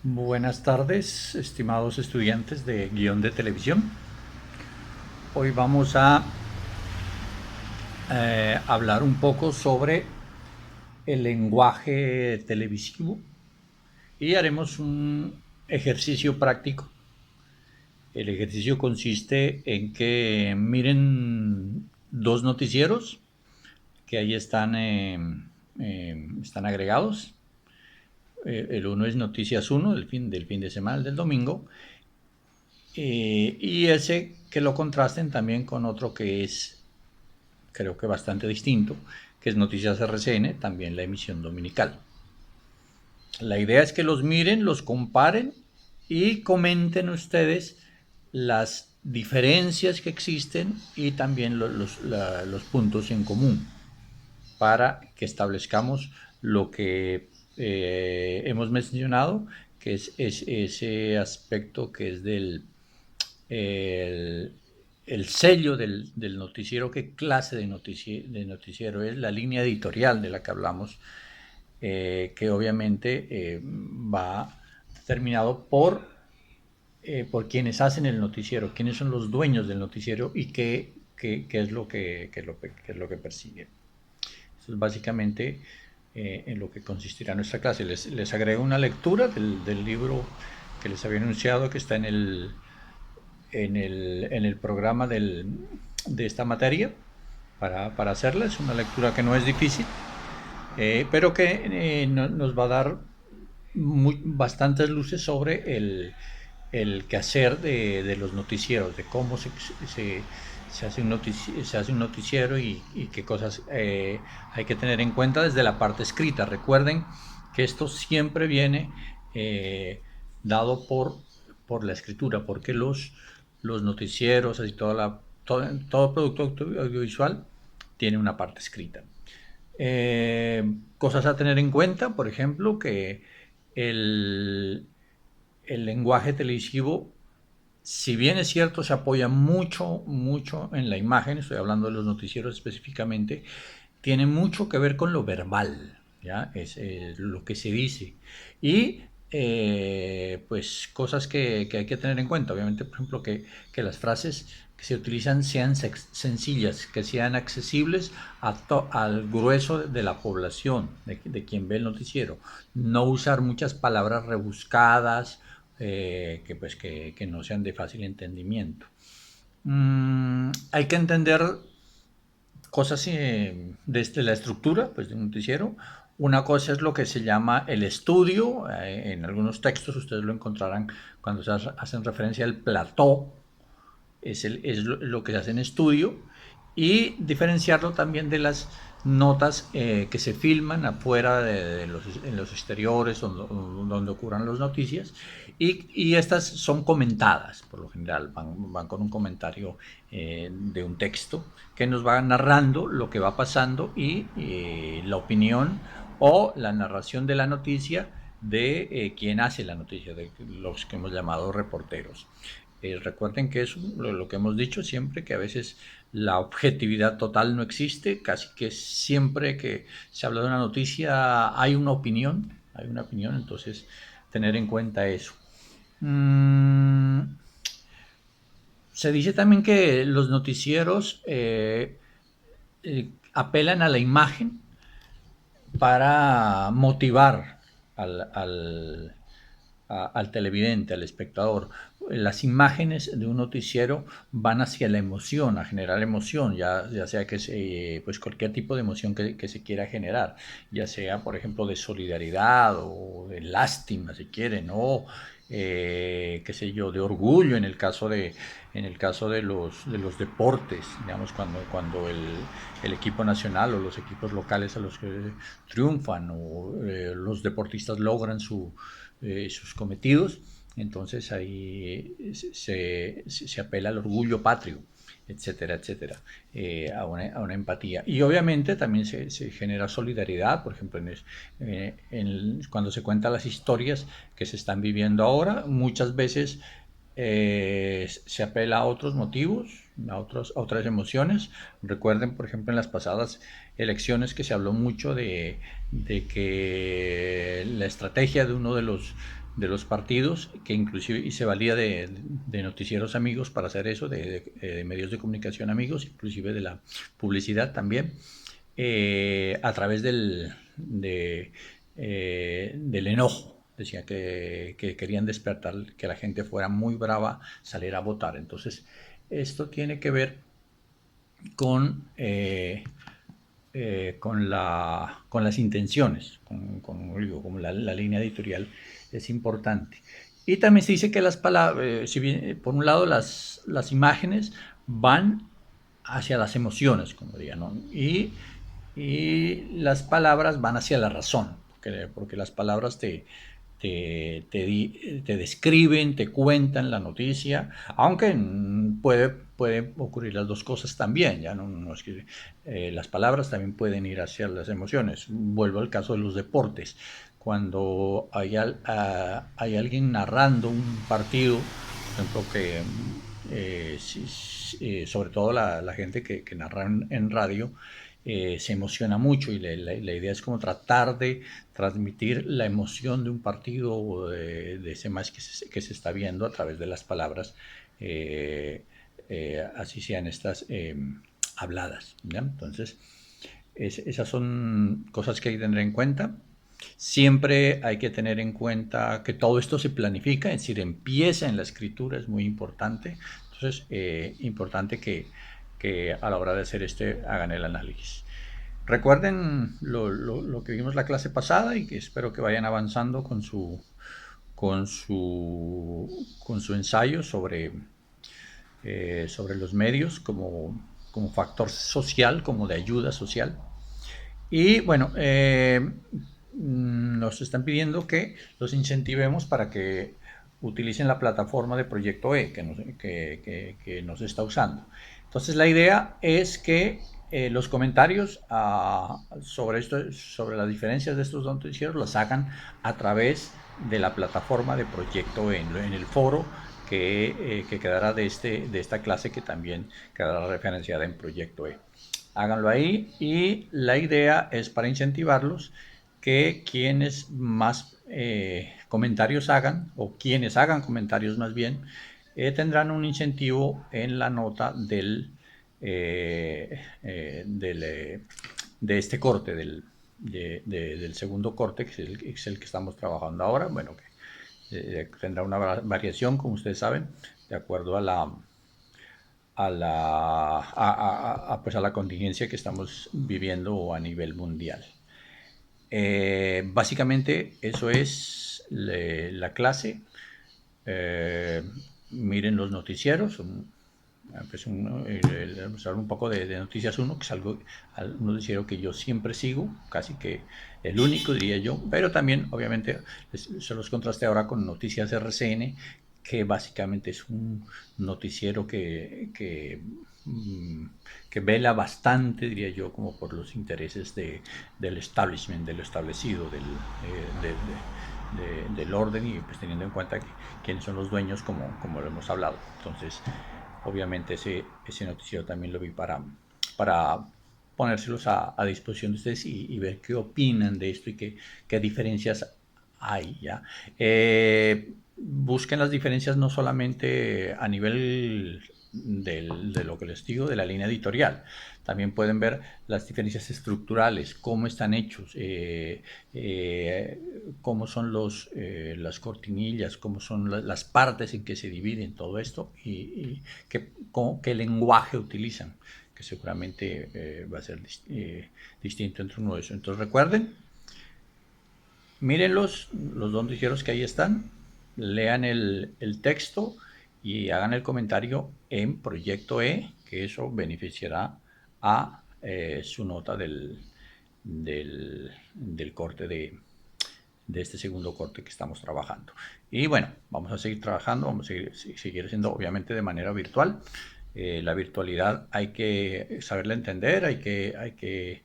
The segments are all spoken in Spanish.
Buenas tardes, estimados estudiantes de guión de televisión. Hoy vamos a hablar un poco sobre el lenguaje televisivo y haremos un ejercicio práctico. El ejercicio consiste en que miren dos noticieros que ahí están agregados. El uno es Noticias 1 del fin de semana, del domingo, y ese que lo contrasten también con otro que es, creo que bastante distinto, que es Noticias RCN, también la emisión dominical. La idea es que los miren, los comparen y comenten ustedes las diferencias que existen y también los puntos en común para que establezcamos lo que hemos mencionado, que es ese aspecto que es el, el sello del noticiero, qué clase de noticiero es, la línea editorial de la que hablamos, que obviamente va determinado por quienes hacen el noticiero, quiénes son los dueños del noticiero y qué es lo que persiguen. Eso es básicamente en lo que consistirá nuestra clase. Les agrego una lectura del libro que les había anunciado, que está en el programa de esta materia para hacerla. Es una lectura que no es difícil, pero que nos va a dar bastantes luces sobre el quehacer de los noticieros, de cómo se hace un noticiero y qué cosas hay que tener en cuenta desde la parte escrita. Recuerden que esto siempre viene dado por la escritura, porque los noticieros y todo producto audiovisual tiene una parte escrita. Cosas a tener en cuenta, por ejemplo, que el, el lenguaje televisivo, si bien es cierto, se apoya mucho en la imagen, estoy hablando de los noticieros específicamente, tiene mucho que ver con lo verbal, ¿ya? Es lo que se dice. Y pues cosas que hay que tener en cuenta, obviamente, por ejemplo, que las frases que se utilizan sean sencillas, que sean accesibles al grueso de la población, de quien ve el noticiero. No usar muchas palabras rebuscadas, que no sean de fácil entendimiento. Hay que entender cosas desde la estructura pues, de un noticiero. Una cosa es lo que se llama el estudio. En algunos textos ustedes lo encontrarán cuando se hacen referencia al plató. Es lo que se hace en estudio. Y diferenciarlo también de las notas que se filman afuera en los exteriores donde ocurran las noticias, y estas son comentadas, por lo general van con un comentario de un texto que nos va narrando lo que va pasando y la opinión o la narración de la noticia de quien hace la noticia, de los que hemos llamado reporteros. Recuerden que es lo que hemos dicho siempre, que a veces la objetividad total no existe, casi que siempre que se habla de una noticia hay una opinión, entonces tener en cuenta eso. Se dice también que los noticieros apelan a la imagen para motivar al televidente, al espectador. Las imágenes de un noticiero van hacia la emoción, a generar emoción, ya sea pues cualquier tipo de emoción que se quiera generar, ya sea, por ejemplo, de solidaridad o de lástima, si quieren, o qué sé yo, de orgullo en el caso de los deportes, digamos, cuando el equipo nacional o los equipos locales a los que triunfan o los deportistas logran sus cometidos. Entonces ahí se apela al orgullo patrio, etcétera, etcétera, a una empatía. Y obviamente también se genera solidaridad, por ejemplo, cuando se cuentan las historias que se están viviendo ahora, muchas veces se apela a otros motivos, a otras emociones. Recuerden, por ejemplo, en las pasadas elecciones que se habló mucho de que la estrategia de uno de los partidos, que inclusive y se valía de noticieros amigos para hacer eso, de medios de comunicación amigos, inclusive de la publicidad también, a través del enojo. Decía que querían despertar, que la gente fuera muy brava, salir a votar. Entonces, esto tiene que ver con, con las intenciones, como la línea editorial es importante. Y también se dice que las palabras, si bien, por un lado las imágenes van hacia las emociones, como diría, ¿no? Y las palabras van hacia la razón, porque las palabras te describen, te cuentan la noticia, aunque puede ocurrir las dos cosas también, ya no es que las palabras también pueden ir hacia las emociones. Vuelvo al caso de los deportes. Cuando hay alguien narrando un partido, por ejemplo, sobre todo la gente que narra en radio, se emociona mucho y la idea es como tratar de transmitir la emoción de un partido o de ese match que se está viendo a través de las palabras, así sean estas habladas, ¿ya? Entonces, esas son cosas que hay que tener en cuenta. Siempre hay que tener en cuenta que todo esto se planifica, es decir, empieza en la escritura, es muy importante. Entonces, importante que a la hora de hacer hagan el análisis. Recuerden lo que vimos la clase pasada y que espero que vayan avanzando con su ensayo sobre los medios como factor social, como de ayuda social. Y bueno, nos están pidiendo que los incentivemos para que utilicen la plataforma de Proyecto E que nos está usando. Entonces la idea es que los comentarios sobre las diferencias de estos noticieros los hagan a través de la plataforma de Proyecto E, en el foro que quedará de esta clase, que también quedará referenciada en Proyecto E. Háganlo ahí, y la idea es para incentivarlos que quienes más comentarios hagan, o quienes hagan comentarios más bien, tendrán un incentivo en la nota de este corte, del segundo corte, que es el que estamos trabajando ahora. Bueno, que tendrá una variación, como ustedes saben, de acuerdo pues a la contingencia que estamos viviendo a nivel mundial. Básicamente eso es la clase. Miren los noticieros. Pues vamos a hablar un poco de Noticias 1, que es un noticiero que yo siempre sigo, casi que el único, diría yo, pero también obviamente se los contrasté ahora con Noticias RCN, que básicamente es un noticiero que vela bastante, diría yo, como por los intereses del establishment, de lo establecido, del orden, y pues teniendo en cuenta quiénes son los dueños, como lo hemos hablado. Entonces, obviamente ese noticiero también lo vi para ponérselos a disposición de ustedes y ver qué opinan de esto y qué diferencias hay, ¿ya? Busquen las diferencias no solamente a nivel de lo que les digo, de la línea editorial. También pueden ver las diferencias estructurales, cómo están hechos, cómo son las cortinillas, cómo son las partes en que se dividen todo esto, y qué lenguaje utilizan, que seguramente va a ser distinto entre uno de esos. Entonces recuerden, miren los dos noticieros que ahí están, lean el texto y hagan el comentario en Proyecto E, que eso beneficiará a su nota del corte de este segundo corte que estamos trabajando. Y bueno, vamos a seguir trabajando, vamos a seguir haciendo, obviamente, de manera virtual. La virtualidad hay que saberla entender, hay que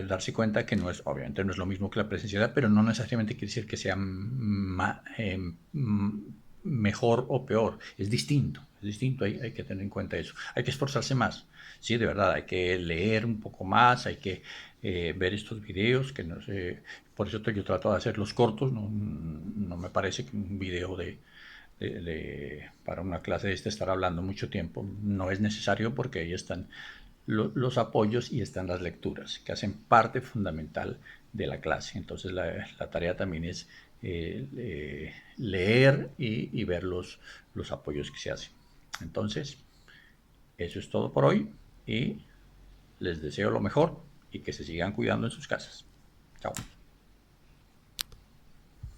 darse cuenta que obviamente no es lo mismo que la presencialidad, pero no necesariamente quiere decir que sea mejor o peor, es distinto, distinto, hay que tener en cuenta eso. Hay que esforzarse más, sí, de verdad, hay que leer un poco más, hay que ver estos videos, que no sé, por eso yo trato de hacerlos cortos, no me parece que un video para una clase de estar hablando mucho tiempo no es necesario, porque ahí están los apoyos y están las lecturas, que hacen parte fundamental de la clase. Entonces la tarea también es leer y ver los apoyos que se hacen. Entonces, eso es todo por hoy y les deseo lo mejor y que se sigan cuidando en sus casas. Chao.